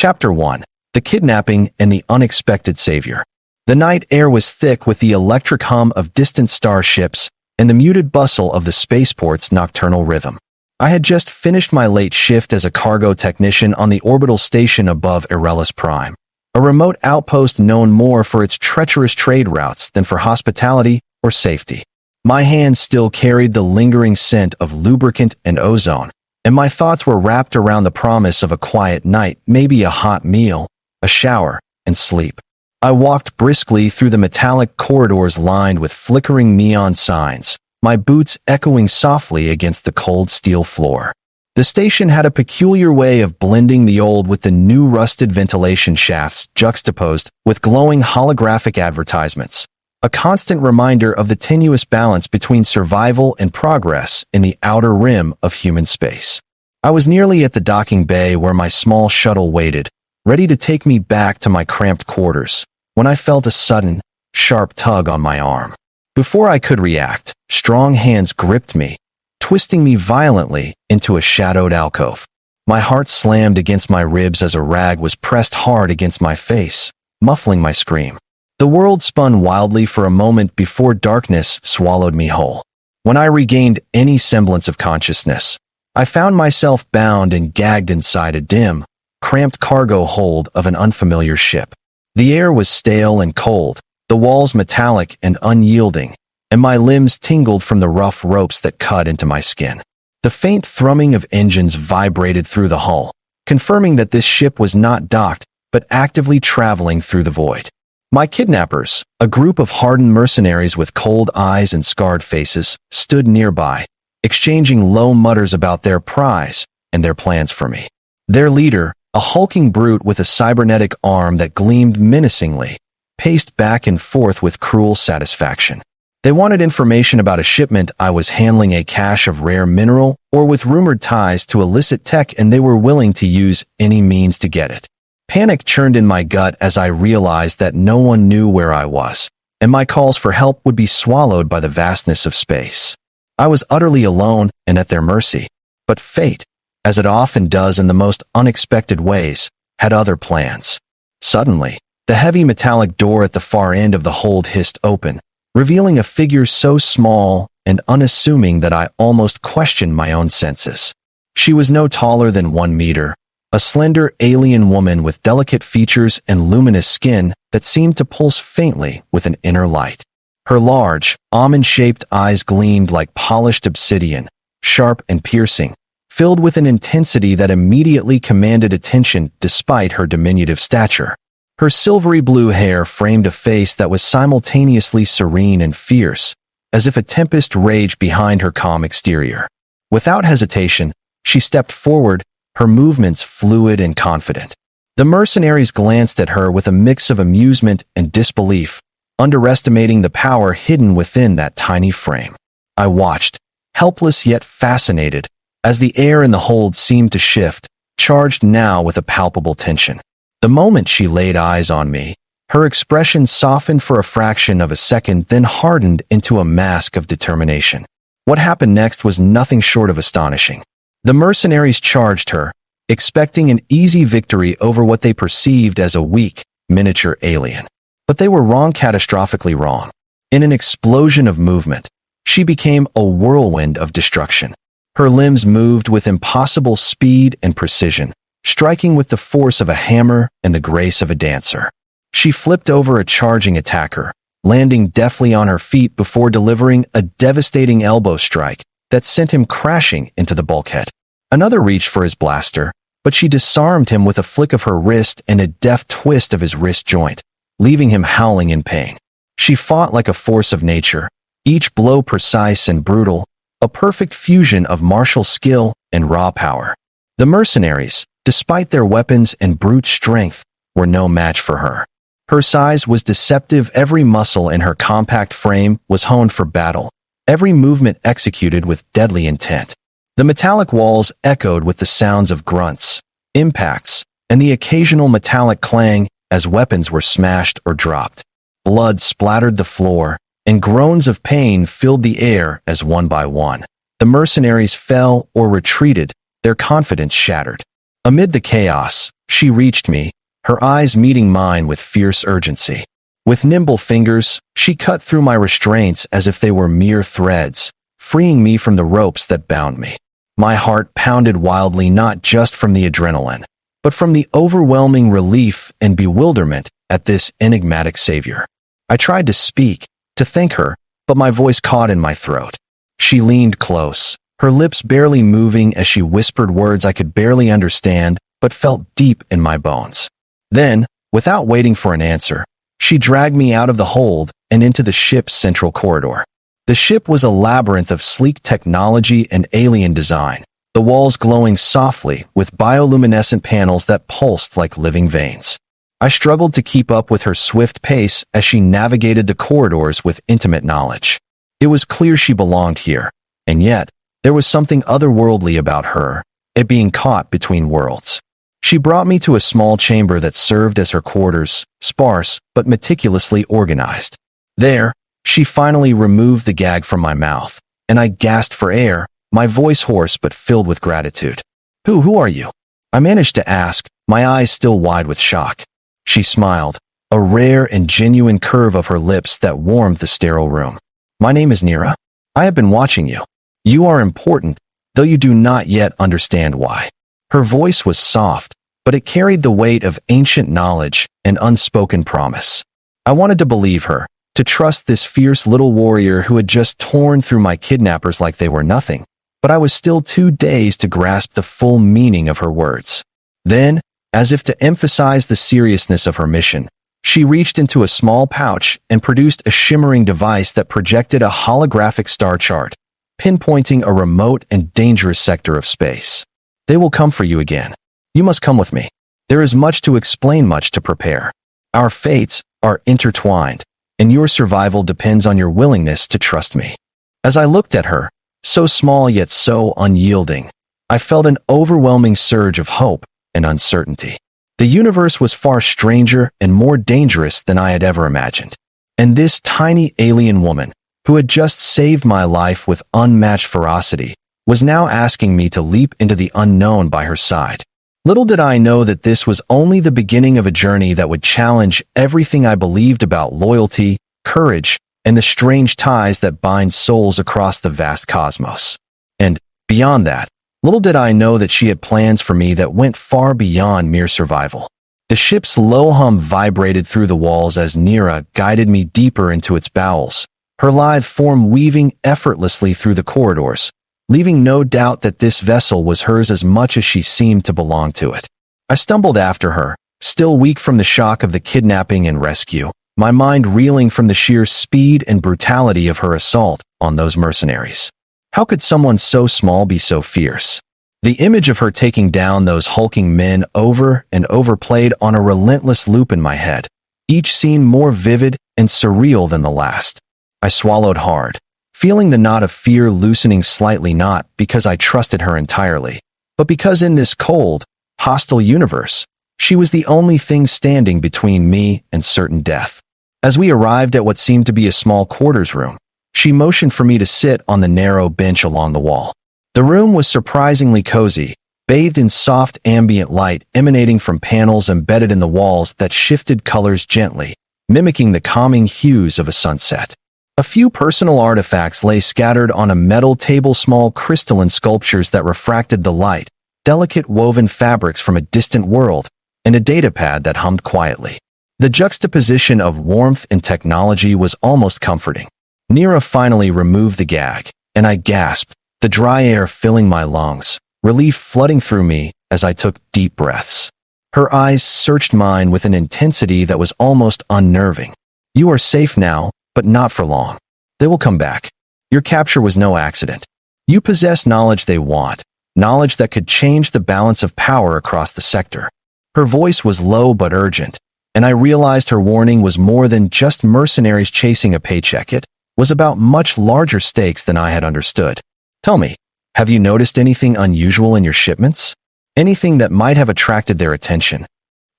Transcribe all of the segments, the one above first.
Chapter 1. The Kidnapping and the Unexpected Savior. The night air was thick with the electric hum of distant starships and the muted bustle of the spaceport's nocturnal rhythm. I had just finished my late shift as a cargo technician on the orbital station above Erelis Prime, a remote outpost known more for its treacherous trade routes than for hospitality or safety. My hands still carried the lingering scent of lubricant and ozone, and my thoughts were wrapped around the promise of a quiet night, maybe a hot meal, a shower, and sleep. I walked briskly through the metallic corridors lined with flickering neon signs, my boots echoing softly against the cold steel floor. The station had a peculiar way of blending the old with the new, rusted ventilation shafts juxtaposed with glowing holographic advertisements, a constant reminder of the tenuous balance between survival and progress in the outer rim of human space. I was nearly at the docking bay where my small shuttle waited, ready to take me back to my cramped quarters, when I felt a sudden, sharp tug on my arm. Before I could react, strong hands gripped me, twisting me violently into a shadowed alcove. My heart slammed against my ribs as a rag was pressed hard against my face, muffling my scream. The world spun wildly for a moment before darkness swallowed me whole. When I regained any semblance of consciousness, I found myself bound and gagged inside a dim, cramped cargo hold of an unfamiliar ship. The air was stale and cold, the walls metallic and unyielding, and my limbs tingled from the rough ropes that cut into my skin. The faint thrumming of engines vibrated through the hull, confirming that this ship was not docked, but actively traveling through the void. My kidnappers, a group of hardened mercenaries with cold eyes and scarred faces, stood nearby, exchanging low mutters about their prize and their plans for me. Their leader, a hulking brute with a cybernetic arm that gleamed menacingly, paced back and forth with cruel satisfaction. They wanted information about a shipment I was handling, a cache of rare mineral, or with rumored ties to illicit tech, and they were willing to use any means to get it. Panic churned in my gut as I realized that no one knew where I was, and my calls for help would be swallowed by the vastness of space. I was utterly alone and at their mercy. But fate, as it often does in the most unexpected ways, had other plans. Suddenly, the heavy metallic door at the far end of the hold hissed open, revealing a figure so small and unassuming that I almost questioned my own senses. She was no taller than 1 meter, a slender alien woman with delicate features and luminous skin that seemed to pulse faintly with an inner light. Her large, almond-shaped eyes gleamed like polished obsidian, sharp and piercing, filled with an intensity that immediately commanded attention despite her diminutive stature. Her silvery blue hair framed a face that was simultaneously serene and fierce, as if a tempest raged behind her calm exterior. Without hesitation, she stepped forward, her movements fluid and confident. The mercenaries glanced at her with a mix of amusement and disbelief, underestimating the power hidden within that tiny frame. I watched, helpless yet fascinated, as the air in the hold seemed to shift, charged now with a palpable tension. The moment she laid eyes on me, her expression softened for a fraction of a second, then hardened into a mask of determination. What happened next was nothing short of astonishing. The mercenaries charged her, expecting an easy victory over what they perceived as a weak, miniature alien. But they were wrong, catastrophically wrong. In an explosion of movement, she became a whirlwind of destruction. Her limbs moved with impossible speed and precision, striking with the force of a hammer and the grace of a dancer. She flipped over a charging attacker, landing deftly on her feet before delivering a devastating elbow strike that sent him crashing into the bulkhead. Another reached for his blaster, but she disarmed him with a flick of her wrist and a deft twist of his wrist joint, leaving him howling in pain. She fought like a force of nature, each blow precise and brutal, a perfect fusion of martial skill and raw power. The mercenaries, despite their weapons and brute strength, were no match for her. Her size was deceptive, every muscle in her compact frame was honed for battle, every movement executed with deadly intent. The metallic walls echoed with the sounds of grunts, impacts, and the occasional metallic clang as weapons were smashed or dropped. Blood splattered the floor, and groans of pain filled the air as one by one the mercenaries fell or retreated, their confidence shattered. Amid the chaos, She reached me, her eyes meeting mine with fierce urgency. With nimble fingers, she cut through my restraints as if they were mere threads, freeing me from the ropes that bound me. My heart pounded wildly not just from the adrenaline, but from the overwhelming relief and bewilderment at this enigmatic savior. I tried to speak, to thank her, but my voice caught in my throat. She leaned close, her lips barely moving as she whispered words I could barely understand, but felt deep in my bones. Then, without waiting for an answer, she dragged me out of the hold and into the ship's central corridor. The ship was a labyrinth of sleek technology and alien design, the walls glowing softly with bioluminescent panels that pulsed like living veins. I struggled to keep up with her swift pace as she navigated the corridors with intimate knowledge. It was clear she belonged here, and yet, there was something otherworldly about her, it being caught between worlds. She brought me to a small chamber that served as her quarters, sparse but meticulously organized. There, she finally removed the gag from my mouth, and I gasped for air, my voice hoarse but filled with gratitude. Who are you?" I managed to ask, my eyes still wide with shock. She smiled, a rare and genuine curve of her lips that warmed the sterile room. "My name is Nira. I have been watching you. You are important, though you do not yet understand why." Her voice was soft, but it carried the weight of ancient knowledge and unspoken promise. I wanted to believe her, to trust this fierce little warrior who had just torn through my kidnappers like they were nothing, but I was still too dazed to grasp the full meaning of her words. Then, as if to emphasize the seriousness of her mission, she reached into a small pouch and produced a shimmering device that projected a holographic star chart, pinpointing a remote and dangerous sector of space. "They will come for you again. You must come with me. There is much to explain, much to prepare. Our fates are intertwined, and your survival depends on your willingness to trust me." As I looked at her, so small yet so unyielding, I felt an overwhelming surge of hope and uncertainty. The universe was far stranger and more dangerous than I had ever imagined. And this tiny alien woman, who had just saved my life with unmatched ferocity, was now asking me to leap into the unknown by her side. Little did I know that this was only the beginning of a journey that would challenge everything I believed about loyalty, courage, and the strange ties that bind souls across the vast cosmos. And, beyond that, little did I know that she had plans for me that went far beyond mere survival. The ship's low hum vibrated through the walls as Nira guided me deeper into its bowels, her lithe form weaving effortlessly through the corridors, leaving no doubt that this vessel was hers as much as she seemed to belong to it. I stumbled after her, still weak from the shock of the kidnapping and rescue, my mind reeling from the sheer speed and brutality of her assault on those mercenaries. How could someone so small be so fierce? The image of her taking down those hulking men over and over played on a relentless loop in my head, each scene more vivid and surreal than the last. I swallowed hard, feeling the knot of fear loosening slightly, not because I trusted her entirely, but because in this cold, hostile universe, she was the only thing standing between me and certain death. As we arrived at what seemed to be a small quarters room, she motioned for me to sit on the narrow bench along the wall. The room was surprisingly cozy, bathed in soft ambient light emanating from panels embedded in the walls that shifted colors gently, mimicking the calming hues of a sunset. A few personal artifacts lay scattered on a metal table, small crystalline sculptures that refracted the light, delicate woven fabrics from a distant world, and a datapad that hummed quietly. The juxtaposition of warmth and technology was almost comforting. Nira finally removed the gag, and I gasped, the dry air filling my lungs, relief flooding through me as I took deep breaths. Her eyes searched mine with an intensity that was almost unnerving. "You are safe now, but not for long. They will come back. Your capture was no accident. You possess knowledge they want, knowledge that could change the balance of power across the sector." Her voice was low but urgent, and I realized her warning was more than just mercenaries chasing a paycheck. It was about much larger stakes than I had understood. "Tell me, have you noticed anything unusual in your shipments? Anything that might have attracted their attention?"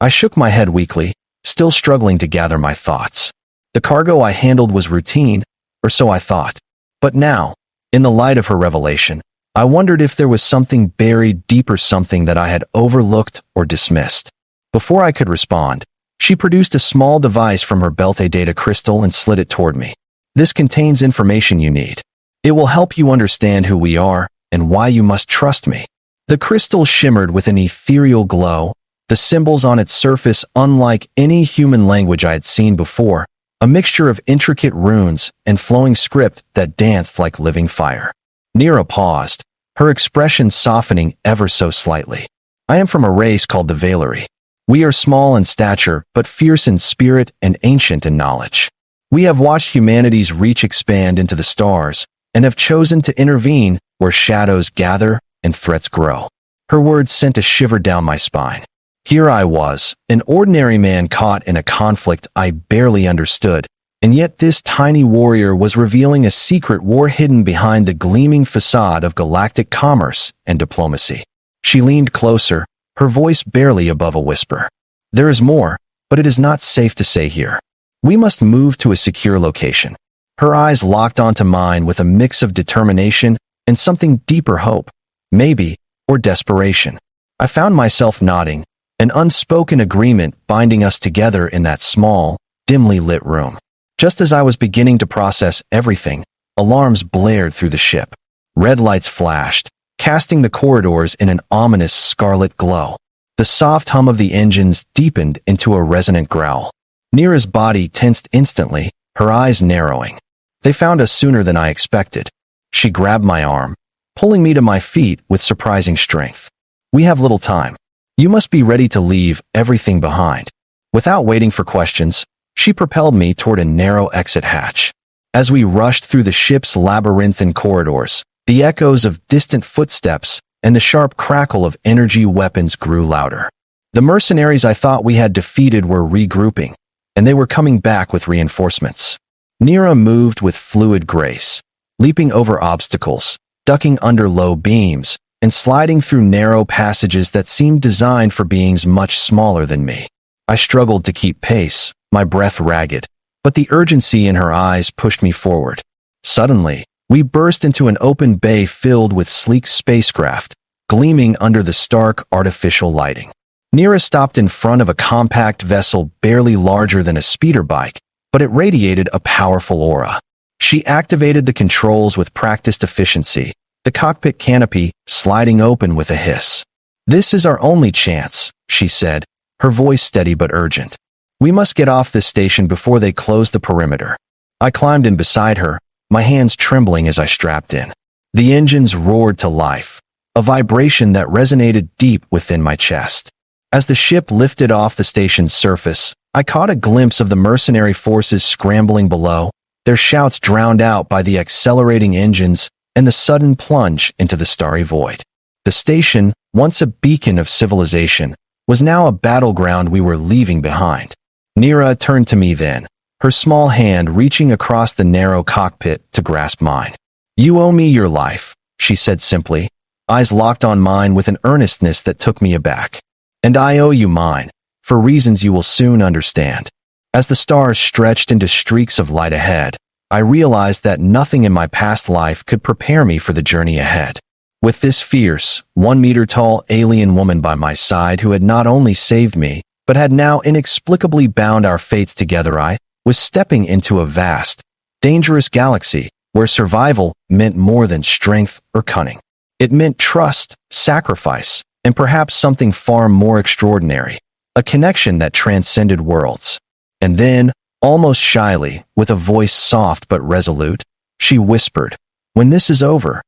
I shook my head weakly, still struggling to gather my thoughts. The cargo I handled was routine, or so I thought. But now, in the light of her revelation, I wondered if there was something buried deeper, something that I had overlooked or dismissed. Before I could respond, she produced a small device from her belt, a data crystal, and slid it toward me. This contains information you need. It will help you understand who we are and why you must trust me. The crystal shimmered with an ethereal glow, the symbols on its surface unlike any human language I had seen before, a mixture of intricate runes and flowing script that danced like living fire. Nira paused, her expression softening ever so slightly. I am from a race called the Valerii. We are small in stature, but fierce in spirit and ancient in knowledge. We have watched humanity's reach expand into the stars, and have chosen to intervene where shadows gather and threats grow. Her words sent a shiver down my spine. Here I was, an ordinary man caught in a conflict I barely understood, and yet this tiny warrior was revealing a secret war hidden behind the gleaming facade of galactic commerce and diplomacy. She leaned closer, her voice barely above a whisper. There is more, but it is not safe to say here. We must move to a secure location. Her eyes locked onto mine with a mix of determination and something deeper, hope, maybe, or desperation. I found myself nodding, an unspoken agreement binding us together in that small, dimly lit room. Just as I was beginning to process everything, alarms blared through the ship. Red lights flashed, casting the corridors in an ominous scarlet glow. The soft hum of the engines deepened into a resonant growl. Nira's body tensed instantly, her eyes narrowing. They found us sooner than I expected. She grabbed my arm, pulling me to my feet with surprising strength. We have little time. You must be ready to leave everything behind. Without waiting for questions, she propelled me toward a narrow exit hatch. As we rushed through the ship's labyrinthine corridors, the echoes of distant footsteps and the sharp crackle of energy weapons grew louder. The mercenaries I thought we had defeated were regrouping, and they were coming back with reinforcements. Nira moved with fluid grace, leaping over obstacles, ducking under low beams, and sliding through narrow passages that seemed designed for beings much smaller than me. I struggled to keep pace, my breath ragged, but the urgency in her eyes pushed me forward. Suddenly, we burst into an open bay filled with sleek spacecraft, gleaming under the stark artificial lighting. Nira stopped in front of a compact vessel barely larger than a speeder bike, but it radiated a powerful aura. She activated the controls with practiced efficiency, the cockpit canopy sliding open with a hiss. "This is our only chance," she said, her voice steady but urgent. "We must get off this station before they close the perimeter." I climbed in beside her, my hands trembling as I strapped in. The engines roared to life, a vibration that resonated deep within my chest. As the ship lifted off the station's surface, I caught a glimpse of the mercenary forces scrambling below, their shouts drowned out by the accelerating engines and the sudden plunge into the starry void. The station, once a beacon of civilization, was now a battleground we were leaving behind. Nira turned to me then, her small hand reaching across the narrow cockpit to grasp mine. "You owe me your life," she said simply, eyes locked on mine with an earnestness that took me aback. "And I owe you mine, for reasons you will soon understand." As the stars stretched into streaks of light ahead, I realized that nothing in my past life could prepare me for the journey ahead. With this fierce, 1-meter-tall alien woman by my side who had not only saved me, but had now inexplicably bound our fates together, I was stepping into a vast, dangerous galaxy where survival meant more than strength or cunning. It meant trust, sacrifice, and perhaps something far more extraordinary, a connection that transcended worlds. And then, almost shyly, with a voice soft but resolute, she whispered, "When this is over,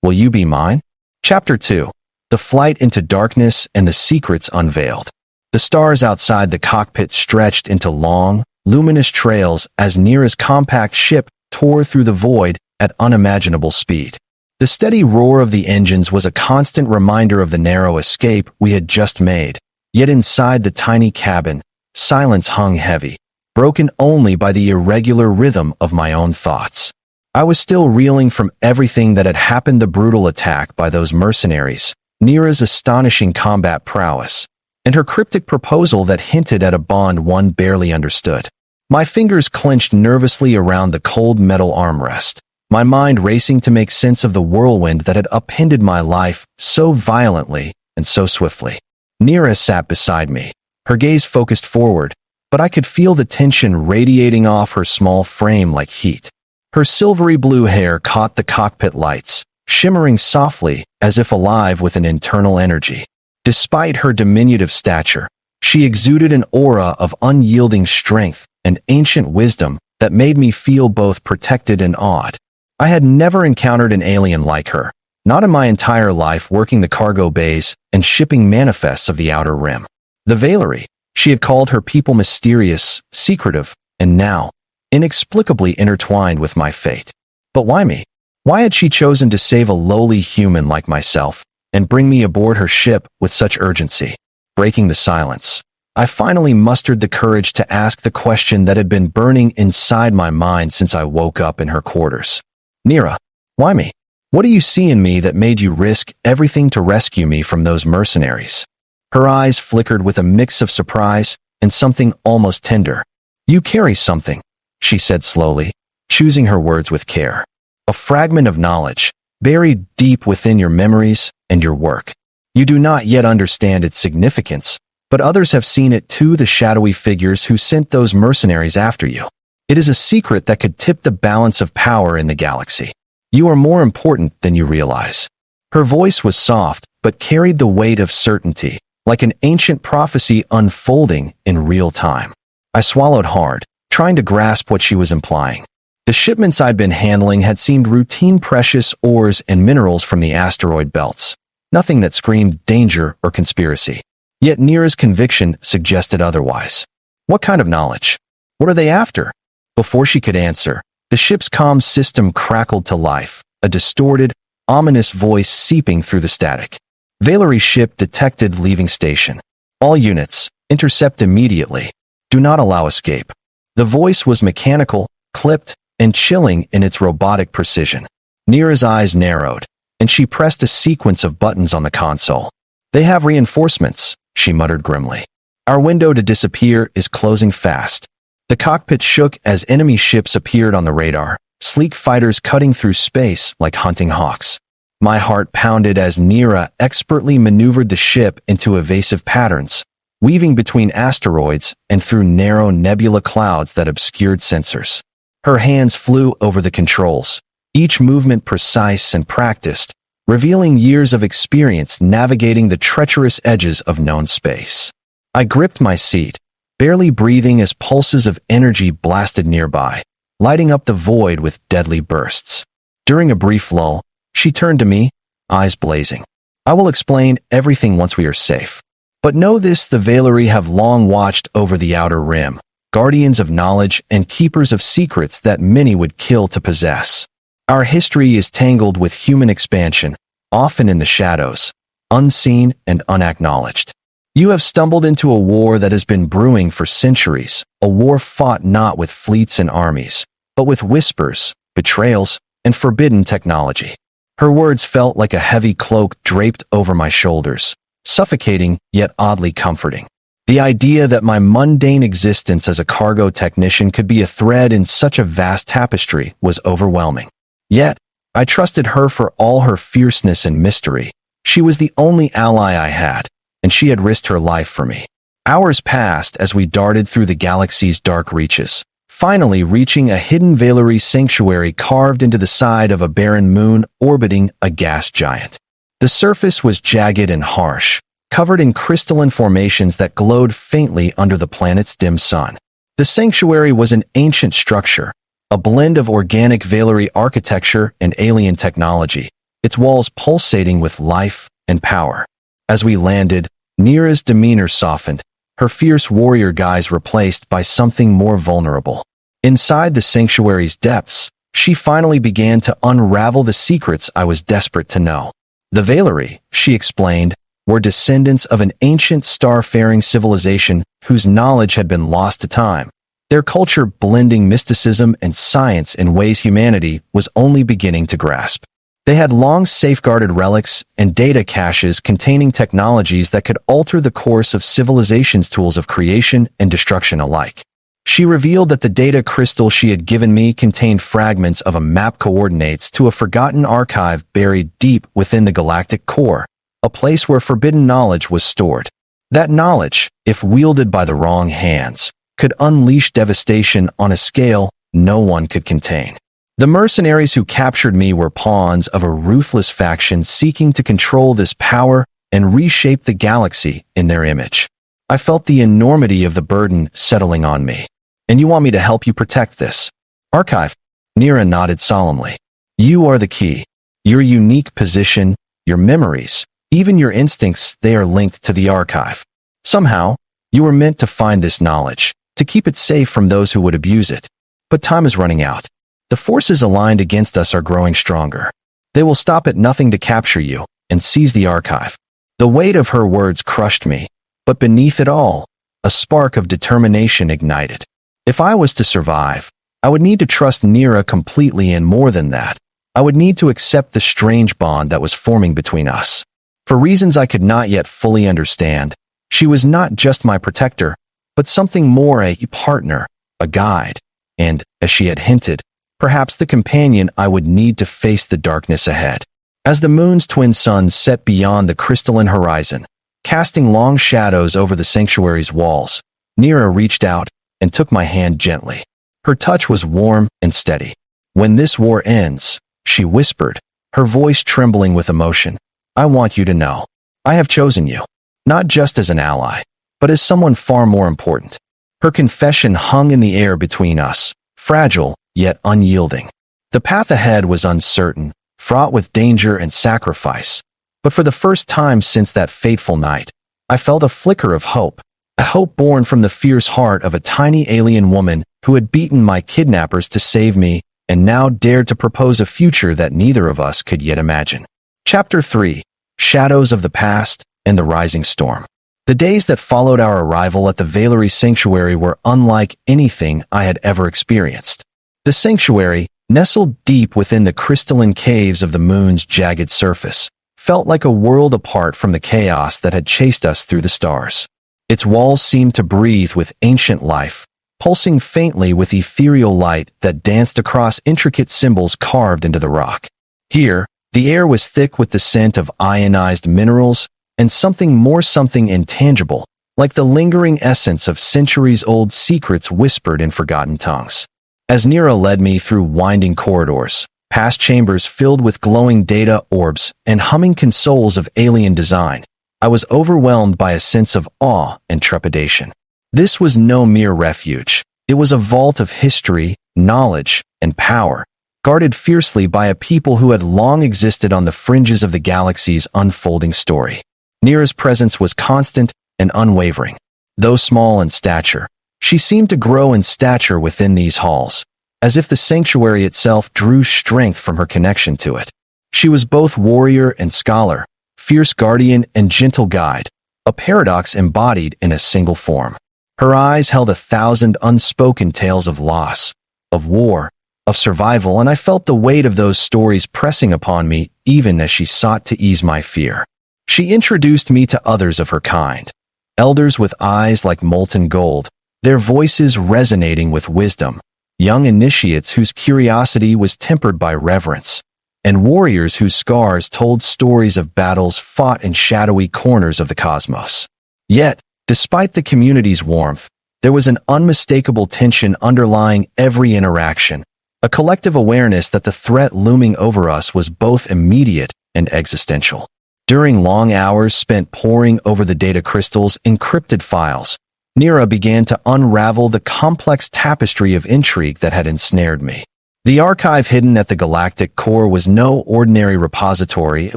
will you be mine?" Chapter 2. The Flight into Darkness and the Secrets Unveiled. The stars outside the cockpit stretched into long, luminous trails as Nira's compact ship tore through the void at unimaginable speed. The steady roar of the engines was a constant reminder of the narrow escape we had just made, yet inside the tiny cabin, silence hung heavy, broken only by the irregular rhythm of my own thoughts. I was still reeling from everything that had happened: the brutal attack by those mercenaries, Nira's astonishing combat prowess, and her cryptic proposal that hinted at a bond one barely understood. My fingers clenched nervously around the cold metal armrest, my mind racing to make sense of the whirlwind that had upended my life so violently and so swiftly. Nira sat beside me, Her gaze focused forward, but I could feel the tension radiating off her small frame like heat. Her silvery blue hair caught the cockpit lights, shimmering softly as if alive with an internal energy. Despite her diminutive stature, she exuded an aura of unyielding strength and ancient wisdom that made me feel both protected and awed. I had never encountered an alien like her, not in my entire life working the cargo bays and shipping manifests of the Outer Rim. The Valerie, she had called her people mysterious, secretive, and now, inexplicably intertwined with my fate. But why me? Why had she chosen to save a lowly human like myself and bring me aboard her ship with such urgency? Breaking the silence, I finally mustered the courage to ask the question that had been burning inside my mind since I woke up in her quarters. Nira, why me? What do you see in me that made you risk everything to rescue me from those mercenaries? Her eyes flickered with a mix of surprise and something almost tender. You carry something, she said slowly, choosing her words with care. A fragment of knowledge, buried deep within your memories and your work. You do not yet understand its significance, but others have seen it too, the shadowy figures who sent those mercenaries after you. It is a secret that could tip the balance of power in the galaxy. You are more important than you realize. Her voice was soft, but carried the weight of certainty, like an ancient prophecy unfolding in real time. I swallowed hard, trying to grasp what she was implying. The shipments I'd been handling had seemed routine precious ores and minerals from the asteroid belts, nothing that screamed danger or conspiracy. Yet Nira's conviction suggested otherwise. What kind of knowledge? What are they after? Before she could answer, the ship's comm system crackled to life, a distorted, ominous voice seeping through the static. Valerie ship detected leaving station. All units, intercept immediately. Do not allow escape. The voice was mechanical, clipped, and chilling in its robotic precision. Nira's eyes narrowed, and she pressed a sequence of buttons on the console. They have reinforcements, she muttered grimly. Our window to disappear is closing fast. The cockpit shook as enemy ships appeared on the radar, sleek fighters cutting through space like hunting hawks. My heart pounded as Nira expertly maneuvered the ship into evasive patterns, weaving between asteroids and through narrow nebula clouds that obscured sensors. Her hands flew over the controls, each movement precise and practiced, revealing years of experience navigating the treacherous edges of known space. I gripped my seat, barely breathing as pulses of energy blasted nearby, lighting up the void with deadly bursts. During a brief lull, she turned to me, eyes blazing. I will explain everything once we are safe. But know this, the Valerie have long watched over the Outer Rim, guardians of knowledge and keepers of secrets that many would kill to possess. Our history is tangled with human expansion, often in the shadows, unseen and unacknowledged. You have stumbled into a war that has been brewing for centuries, a war fought not with fleets and armies, but with whispers, betrayals, and forbidden technology. Her words felt like a heavy cloak draped over my shoulders, suffocating yet oddly comforting. The idea that my mundane existence as a cargo technician could be a thread in such a vast tapestry was overwhelming. Yet, I trusted her for all her fierceness and mystery. She was the only ally I had, and she had risked her life for me. Hours passed as we darted through the galaxy's dark reaches, finally reaching a hidden Valerie sanctuary carved into the side of a barren moon orbiting a gas giant. The surface was jagged and harsh, covered in crystalline formations that glowed faintly under the planet's dim sun. The sanctuary was an ancient structure, a blend of organic Valerie architecture and alien technology, its walls pulsating with life and power. As we landed, Nira's demeanor softened, her fierce warrior guise replaced by something more vulnerable. Inside the sanctuary's depths, she finally began to unravel the secrets I was desperate to know. The Valerie, she explained, were descendants of an ancient star-faring civilization whose knowledge had been lost to time, their culture blending mysticism and science in ways humanity was only beginning to grasp. They had long safeguarded relics and data caches containing technologies that could alter the course of civilization's tools of creation and destruction alike. She revealed that the data crystal she had given me contained fragments of a map coordinates to a forgotten archive buried deep within the galactic core, a place where forbidden knowledge was stored. That knowledge, if wielded by the wrong hands, could unleash devastation on a scale no one could contain. The mercenaries who captured me were pawns of a ruthless faction seeking to control this power and reshape the galaxy in their image. I felt the enormity of the burden settling on me. And you want me to help you protect this archive? Nira nodded solemnly. You are the key. Your unique position, your memories, even your instincts, they are linked to the archive. Somehow, you were meant to find this knowledge, to keep it safe from those who would abuse it. But time is running out. The forces aligned against us are growing stronger. They will stop at nothing to capture you and seize the archive. The weight of her words crushed me, but beneath it all, a spark of determination ignited. If I was to survive, I would need to trust Nira completely, and more than that, I would need to accept the strange bond that was forming between us. For reasons I could not yet fully understand, she was not just my protector, but something more, a partner, a guide, and, as she had hinted, perhaps the companion I would need to face the darkness ahead. As the moon's twin suns set beyond the crystalline horizon, casting long shadows over the sanctuary's walls, Nira reached out and took my hand gently. Her touch was warm and steady. When this war ends, she whispered, her voice trembling with emotion, I want you to know, I have chosen you, not just as an ally, but as someone far more important. Her confession hung in the air between us, fragile yet unyielding. The path ahead was uncertain, fraught with danger and sacrifice, but for the first time since that fateful night, I felt a flicker of hope, a hope born from the fierce heart of a tiny alien woman who had beaten my kidnappers to save me and now dared to propose a future that neither of us could yet imagine. Chapter 3: Shadows of the Past and the Rising Storm. The days that followed our arrival at the Valerie Sanctuary were unlike anything I had ever experienced. The sanctuary, nestled deep within the crystalline caves of the moon's jagged surface, felt like a world apart from the chaos that had chased us through the stars. Its walls seemed to breathe with ancient life, pulsing faintly with ethereal light that danced across intricate symbols carved into the rock. Here, the air was thick with the scent of ionized minerals and something intangible, like the lingering essence of centuries-old secrets whispered in forgotten tongues. As Nira led me through winding corridors, past chambers filled with glowing data orbs and humming consoles of alien design, I was overwhelmed by a sense of awe and trepidation. This was no mere refuge. It was a vault of history, knowledge, and power, guarded fiercely by a people who had long existed on the fringes of the galaxy's unfolding story. Nira's presence was constant and unwavering. Though small in stature, she seemed to grow in stature within these halls, as if the sanctuary itself drew strength from her connection to it. She was both warrior and scholar, fierce guardian and gentle guide, a paradox embodied in a single form. Her eyes held 1,000 unspoken tales of loss, of war, of survival, and I felt the weight of those stories pressing upon me even as she sought to ease my fear. She introduced me to others of her kind, elders with eyes like molten gold, their voices resonating with wisdom, young initiates whose curiosity was tempered by reverence, and warriors whose scars told stories of battles fought in shadowy corners of the cosmos. Yet, despite the community's warmth, there was an unmistakable tension underlying every interaction, a collective awareness that the threat looming over us was both immediate and existential. During long hours spent poring over the data crystal's encrypted files, Nira began to unravel the complex tapestry of intrigue that had ensnared me. The archive hidden at the galactic core was no ordinary repository. It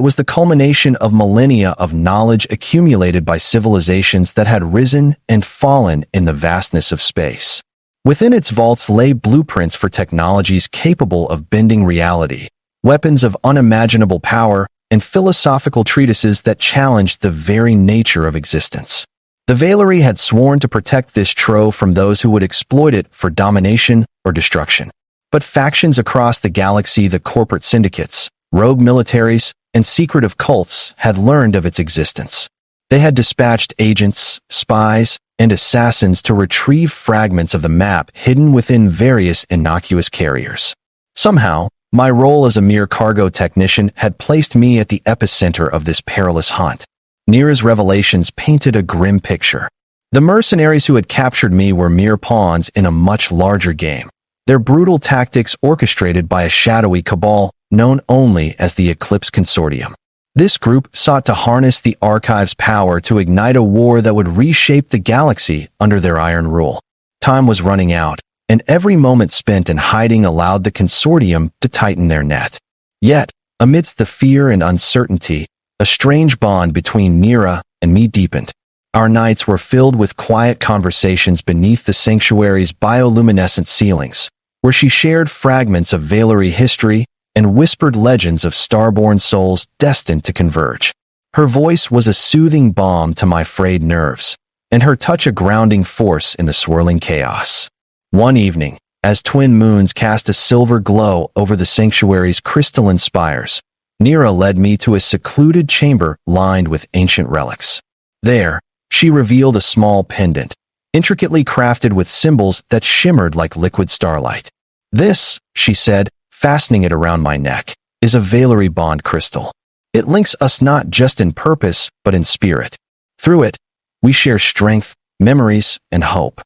was the culmination of millennia of knowledge accumulated by civilizations that had risen and fallen in the vastness of space. Within its vaults lay blueprints for technologies capable of bending reality, weapons of unimaginable power, and philosophical treatises that challenged the very nature of existence. The Valerie had sworn to protect this trove from those who would exploit it for domination or destruction. But factions across the galaxy, the corporate syndicates, rogue militaries, and secretive cults had learned of its existence. They had dispatched agents, spies, and assassins to retrieve fragments of the map hidden within various innocuous carriers. Somehow, my role as a mere cargo technician had placed me at the epicenter of this perilous hunt. Nira's revelations painted a grim picture. The mercenaries who had captured me were mere pawns in a much larger game, their brutal tactics orchestrated by a shadowy cabal known only as the Eclipse Consortium. This group sought to harness the Archive's power to ignite a war that would reshape the galaxy under their iron rule. Time was running out, and every moment spent in hiding allowed the Consortium to tighten their net. Yet, amidst the fear and uncertainty, a strange bond between Nira and me deepened. Our nights were filled with quiet conversations beneath the sanctuary's bioluminescent ceilings, where she shared fragments of Valerie history and whispered legends of starborn souls destined to converge. Her voice was a soothing balm to my frayed nerves, and her touch a grounding force in the swirling chaos. One evening, as twin moons cast a silver glow over the sanctuary's crystalline spires, Nira led me to a secluded chamber lined with ancient relics. There, she revealed a small pendant, intricately crafted with symbols that shimmered like liquid starlight. "This," she said, fastening it around my neck, "is a Valerie bond crystal. It links us not just in purpose, but in spirit. Through it, we share strength, memories, and hope."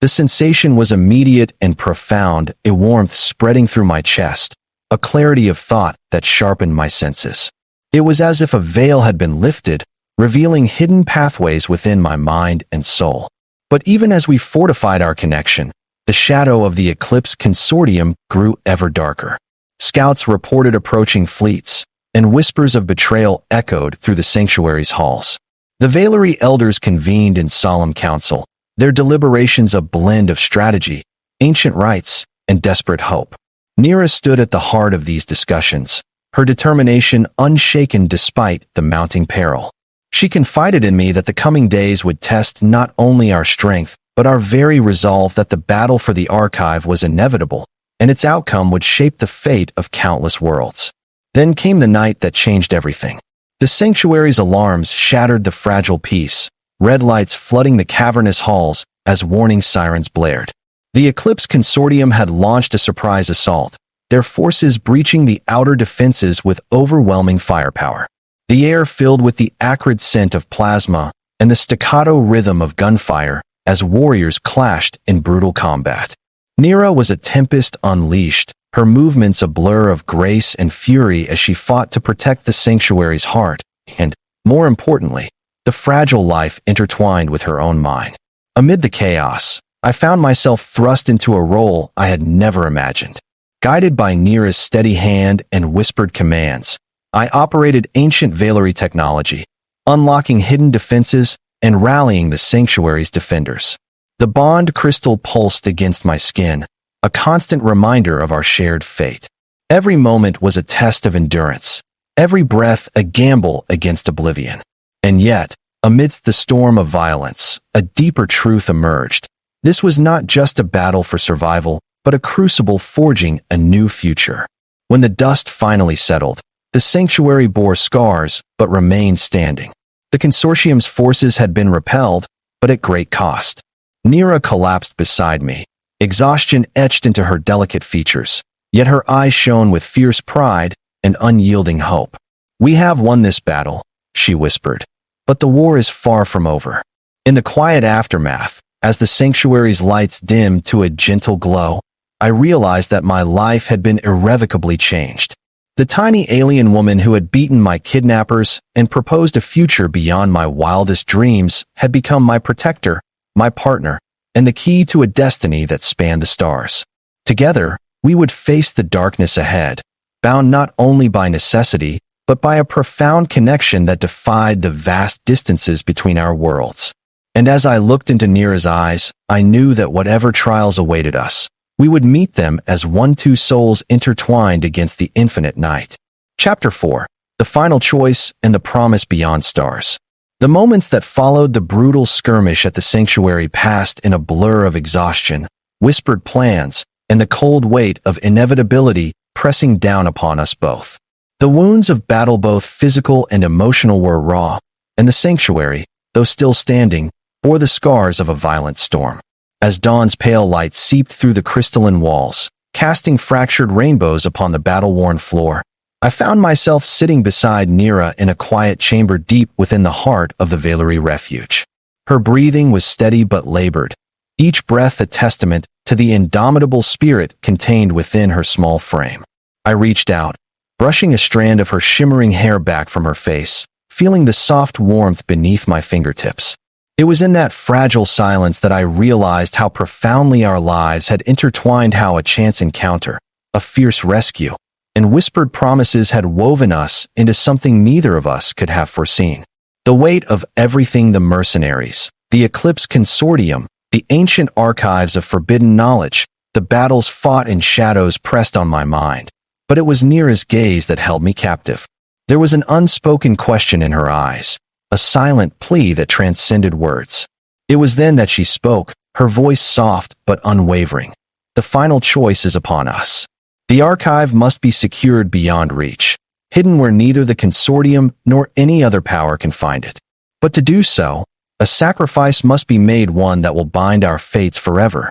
The sensation was immediate and profound, a warmth spreading through my chest, a clarity of thought that sharpened my senses. It was as if a veil had been lifted, revealing hidden pathways within my mind and soul. But even as we fortified our connection, the shadow of the Eclipse Consortium grew ever darker. Scouts reported approaching fleets, and whispers of betrayal echoed through the sanctuary's halls. The Valerie elders convened in solemn council, their deliberations a blend of strategy, ancient rites, and desperate hope. Nira stood at the heart of these discussions, her determination unshaken despite the mounting peril. She confided in me that the coming days would test not only our strength, but our very resolve that the battle for the Archive was inevitable, and its outcome would shape the fate of countless worlds. Then came the night that changed everything. The sanctuary's alarms shattered the fragile peace, red lights flooding the cavernous halls as warning sirens blared. The Eclipse Consortium had launched a surprise assault, their forces breaching the outer defenses with overwhelming firepower. The air filled with the acrid scent of plasma and the staccato rhythm of gunfire as warriors clashed in brutal combat. Nira was a tempest unleashed, her movements a blur of grace and fury as she fought to protect the sanctuary's heart, and, more importantly, the fragile life intertwined with her own mind. Amid the chaos, I found myself thrust into a role I had never imagined. Guided by Nira's steady hand and whispered commands, I operated ancient Valerie technology, unlocking hidden defenses and rallying the sanctuary's defenders. The bond crystal pulsed against my skin, a constant reminder of our shared fate. Every moment was a test of endurance, every breath a gamble against oblivion. And yet, amidst the storm of violence, a deeper truth emerged. This was not just a battle for survival, but a crucible forging a new future. When the dust finally settled, the sanctuary bore scars, but remained standing. The consortium's forces had been repelled, but at great cost. Nira collapsed beside me, exhaustion etched into her delicate features, yet her eyes shone with fierce pride and unyielding hope. "We have won this battle," she whispered, "but the war is far from over." In the quiet aftermath, as the sanctuary's lights dimmed to a gentle glow, I realized that my life had been irrevocably changed. The tiny alien woman who had beaten my kidnappers and proposed a future beyond my wildest dreams had become my protector, my partner, and the key to a destiny that spanned the stars. Together, we would face the darkness ahead, bound not only by necessity, but by a profound connection that defied the vast distances between our worlds. And as I looked into Nira's eyes, I knew that whatever trials awaited us, we would meet them as two souls intertwined against the infinite night. Chapter 4. The Final Choice and the Promise Beyond Stars. The moments that followed the brutal skirmish at the sanctuary passed in a blur of exhaustion, whispered plans, and the cold weight of inevitability pressing down upon us both. The wounds of battle, both physical and emotional, were raw, and the sanctuary, though still standing, bore the scars of a violent storm. As dawn's pale light seeped through the crystalline walls, casting fractured rainbows upon the battle-worn floor, I found myself sitting beside Nira in a quiet chamber deep within the heart of the Valerie refuge. Her breathing was steady but labored, each breath a testament to the indomitable spirit contained within her small frame. I reached out, brushing a strand of her shimmering hair back from her face, feeling the soft warmth beneath my fingertips. It was in that fragile silence that I realized how profoundly our lives had intertwined, how a chance encounter, a fierce rescue, and whispered promises had woven us into something neither of us could have foreseen. The weight of everything, the mercenaries, the Eclipse Consortium, the ancient archives of forbidden knowledge, the battles fought in shadows pressed on my mind. But it was Nira's gaze that held me captive. There was an unspoken question in her eyes, a silent plea that transcended words. It was then that she spoke, her voice soft but unwavering. The final choice is upon us. The archive must be secured beyond reach, hidden where neither the consortium nor any other power can find it. But to do so, a sacrifice must be made, one that will bind our fates forever.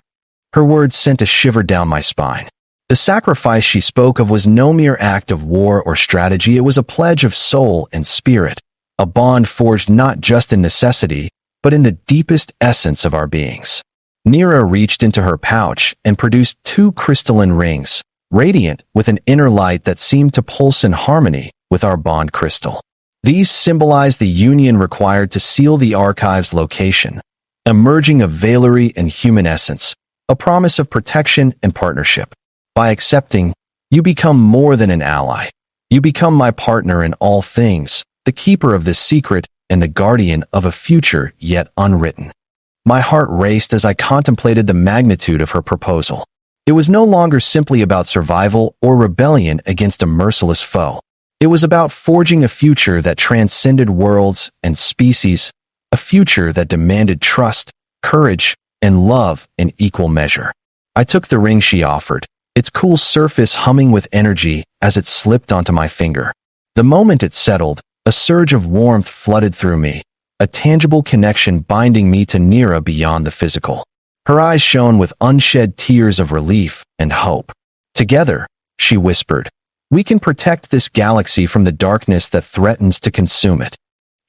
Her words sent a shiver down my spine. The sacrifice she spoke of was no mere act of war or strategy. It was a pledge of soul and spirit, a bond forged not just in necessity, but in the deepest essence of our beings. Nira reached into her pouch and produced two crystalline rings, radiant with an inner light that seemed to pulse in harmony with our bond crystal. These symbolized the union required to seal the archive's location, a merging of Valerie and human essence, a promise of protection and partnership. By accepting, you become more than an ally. You become my partner in all things, the keeper of this secret and the guardian of a future yet unwritten. My heart raced as I contemplated the magnitude of her proposal. It was no longer simply about survival or rebellion against a merciless foe. It was about forging a future that transcended worlds and species, a future that demanded trust, courage, and love in equal measure. I took the ring she offered, its cool surface humming with energy as it slipped onto my finger. The moment it settled, a surge of warmth flooded through me, a tangible connection binding me to Nira beyond the physical. Her eyes shone with unshed tears of relief and hope. Together, she whispered, we can protect this galaxy from the darkness that threatens to consume it.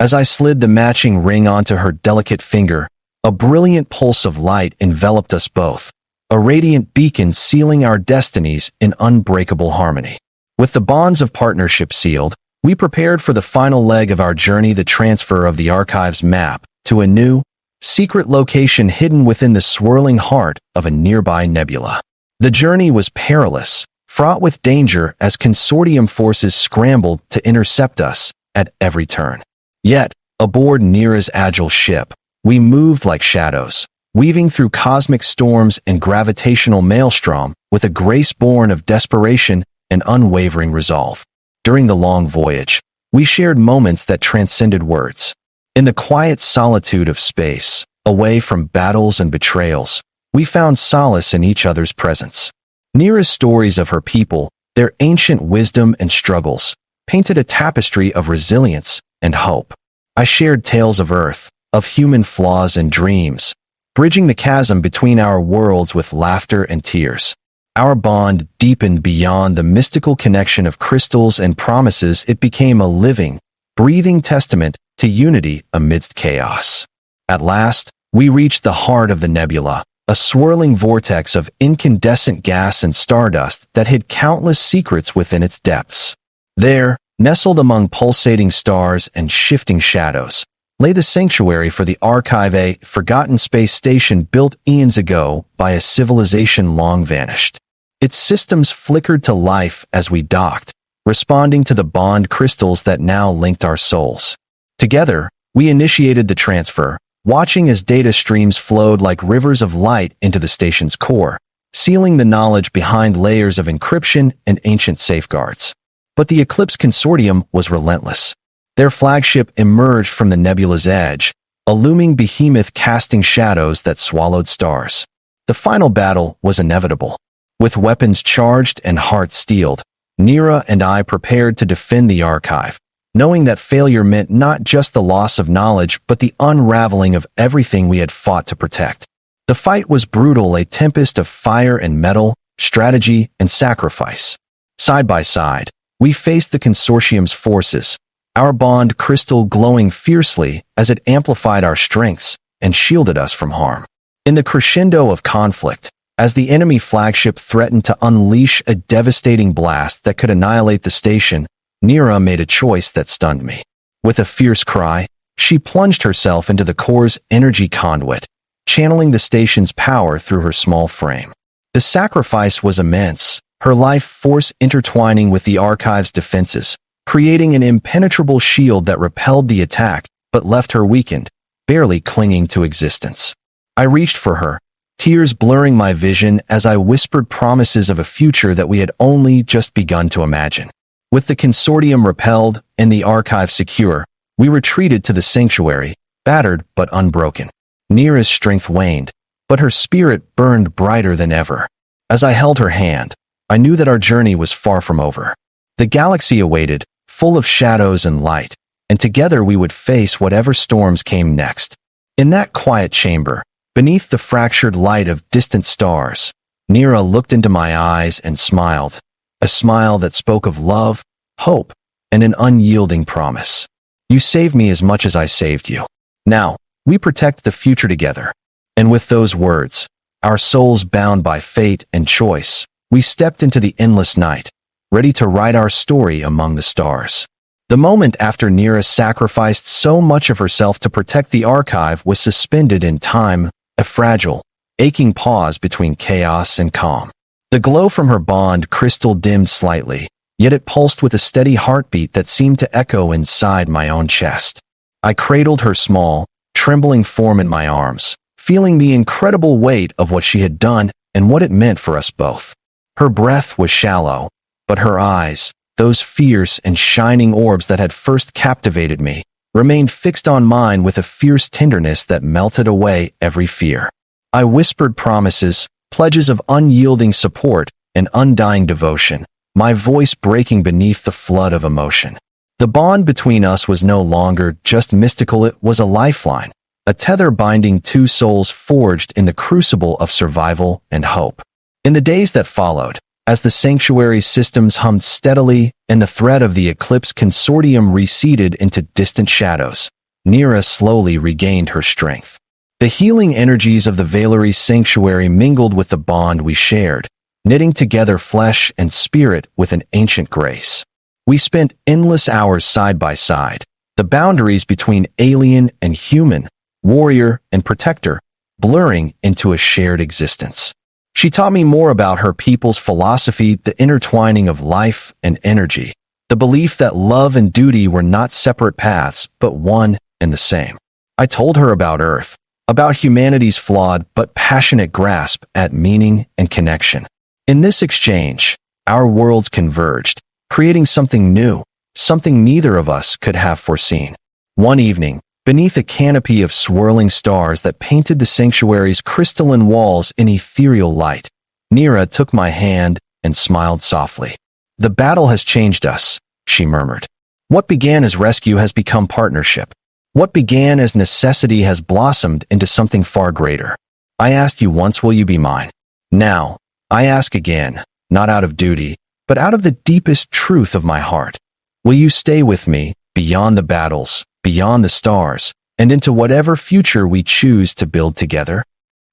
As I slid the matching ring onto her delicate finger, a brilliant pulse of light enveloped us both, a radiant beacon sealing our destinies in unbreakable harmony. With the bonds of partnership sealed, we prepared for the final leg of our journey, the transfer of the archive's map to a new, secret location hidden within the swirling heart of a nearby nebula. The journey was perilous, fraught with danger as consortium forces scrambled to intercept us at every turn. Yet, aboard Nira's agile ship, we moved like shadows, weaving through cosmic storms and gravitational maelstrom with a grace born of desperation and unwavering resolve. During the long voyage, we shared moments that transcended words. In the quiet solitude of space, away from battles and betrayals, we found solace in each other's presence. Nira's stories of her people, their ancient wisdom and struggles, painted a tapestry of resilience and hope. I shared tales of Earth, of human flaws and dreams, bridging the chasm between our worlds with laughter and tears. Our bond deepened beyond the mystical connection of crystals and promises. It became a living, breathing testament to unity amidst chaos. At last, we reached the heart of the nebula, a swirling vortex of incandescent gas and stardust that hid countless secrets within its depths. There, nestled among pulsating stars and shifting shadows, lay the sanctuary for the Archive, a forgotten space station built eons ago by a civilization long vanished. Its systems flickered to life as we docked, responding to the bond crystals that now linked our souls. Together, we initiated the transfer, watching as data streams flowed like rivers of light into the station's core, sealing the knowledge behind layers of encryption and ancient safeguards. But the Eclipse Consortium was relentless. Their flagship emerged from the nebula's edge, a looming behemoth casting shadows that swallowed stars. The final battle was inevitable. With weapons charged and hearts steeled, Nira and I prepared to defend the archive, knowing that failure meant not just the loss of knowledge but the unraveling of everything we had fought to protect. The fight was brutal, a tempest of fire and metal, strategy and sacrifice. Side by side, We faced the consortium's forces, our bond crystal glowing fiercely as it amplified our strengths and shielded us from harm. In the crescendo of conflict, as the enemy flagship threatened to unleash a devastating blast that could annihilate the station, Nira made a choice that stunned me. With a fierce cry, she plunged herself into the core's energy conduit, channeling the station's power through her small frame. The sacrifice was immense, her life force intertwining with the archive's defenses, creating an impenetrable shield that repelled the attack but left her weakened, barely clinging to existence. I reached for her, tears blurring my vision as I whispered promises of a future that we had only just begun to imagine. With the consortium repelled and the archive secure, we retreated to the sanctuary, battered but unbroken. Nira's strength waned, but her spirit burned brighter than ever. As I held her hand, I knew that our journey was far from over. The galaxy awaited, full of shadows and light, and together we would face whatever storms came next. In that quiet chamber, beneath the fractured light of distant stars, Nira looked into my eyes and smiled, a smile that spoke of love, hope, and an unyielding promise. You saved me as much as I saved you. Now, we protect the future together. And with those words, our souls bound by fate and choice, we stepped into the endless night, ready to write our story among the stars. The moment after Nira sacrificed so much of herself to protect the archive was suspended in time, a fragile, aching pause between chaos and calm. The glow from her bond crystal dimmed slightly, yet it pulsed with a steady heartbeat that seemed to echo inside my own chest. I cradled her small, trembling form in my arms, feeling the incredible weight of what she had done and what it meant for us both. Her breath was shallow, but her eyes, those fierce and shining orbs that had first captivated me, remained fixed on mine with a fierce tenderness that melted away every fear. I whispered promises, pledges of unyielding support and undying devotion, my voice breaking beneath the flood of emotion. The bond between us was no longer just mystical, it was a lifeline, a tether binding two souls forged in the crucible of survival and hope. In the days that followed, as the sanctuary's systems hummed steadily and the threat of the Eclipse consortium receded into distant shadows, Nira slowly regained her strength. The healing energies of the Valerie sanctuary mingled with the bond we shared, knitting together flesh and spirit with an ancient grace. We spent endless hours side by side, the boundaries between alien and human, warrior and protector, blurring into a shared existence. She taught me more about her people's philosophy, the intertwining of life and energy, the belief that love and duty were not separate paths but one and the same. I told her about Earth, about humanity's flawed but passionate grasp at meaning and connection. In this exchange, our worlds converged, creating something new, something neither of us could have foreseen. One evening, beneath a canopy of swirling stars that painted the sanctuary's crystalline walls in ethereal light, Nira took my hand and smiled softly. "The battle has changed us," she murmured. "What began as rescue has become partnership. What began as necessity has blossomed into something far greater. I asked you once, will you be mine? Now, I ask again, not out of duty, but out of the deepest truth of my heart. Will you stay with me, beyond the battles, beyond the stars, and into whatever future we choose to build together?"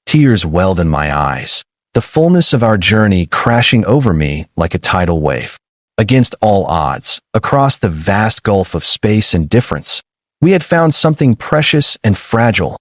Tears welled in my eyes, the fullness of our journey crashing over me like a tidal wave. Against all odds, across the vast gulf of space and difference, we had found something precious and fragile,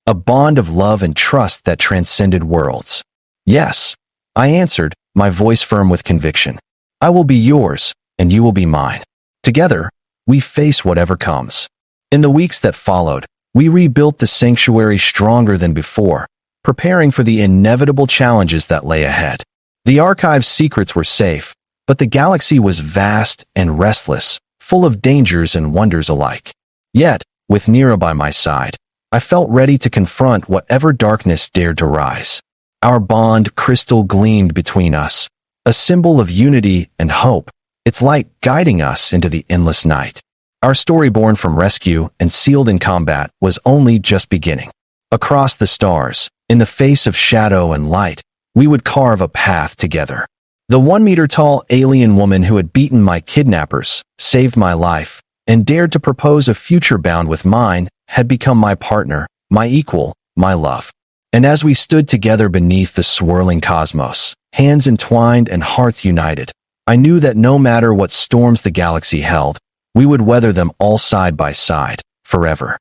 a bond of love and trust that transcended worlds. "Yes," I answered, my voice firm with conviction. "I will be yours, and you will be mine. Together, we face whatever comes." In the weeks that followed, we rebuilt the sanctuary stronger than before, preparing for the inevitable challenges that lay ahead. The archive's secrets were safe, but the galaxy was vast and restless, full of dangers and wonders alike. Yet, with Nira by my side, I felt ready to confront whatever darkness dared to rise. Our bond crystal gleamed between us, a symbol of unity and hope, its light guiding us into the endless night. Our story, born from rescue and sealed in combat, was only just beginning. Across the stars, in the face of shadow and light, we would carve a path together. The 1-meter-tall alien woman who had beaten my kidnappers, saved my life, and dared to propose a future bound with mine, had become my partner, my equal, my love. And as we stood together beneath the swirling cosmos, hands entwined and hearts united, I knew that no matter what storms the galaxy held, we would weather them all side by side, forever.